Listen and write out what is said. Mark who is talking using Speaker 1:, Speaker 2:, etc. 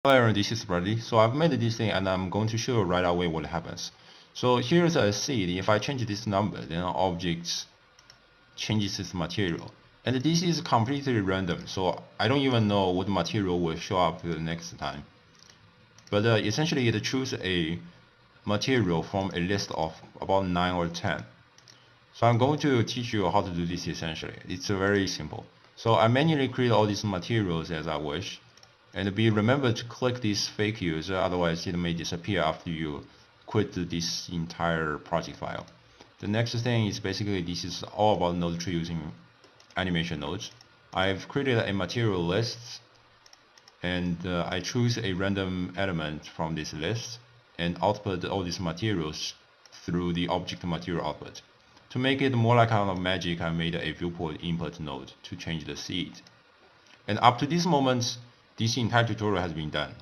Speaker 1: Hello, this is Bradley. So I've made this thing and I'm going to show you right away what happens. So here's a seed. If I change this number, then objects changes its material. And this is completely random, so I don't even know what material will show up the next time. But essentially it chooses a material from a list of about 9 or 10. So I'm going to teach you how to do this essentially. It's very simple. So I manually create all these materials as I wish. And remember to click this fake user, otherwise it may disappear after you quit this entire project file. The next thing is basically this is all about node tree using animation nodes. I've created a material list and I choose a random element from this list and output all these materials through the object material output. To make it more like kind of magic, I made a viewport input node to change the seed. And up to this moment, this entire tutorial has been done.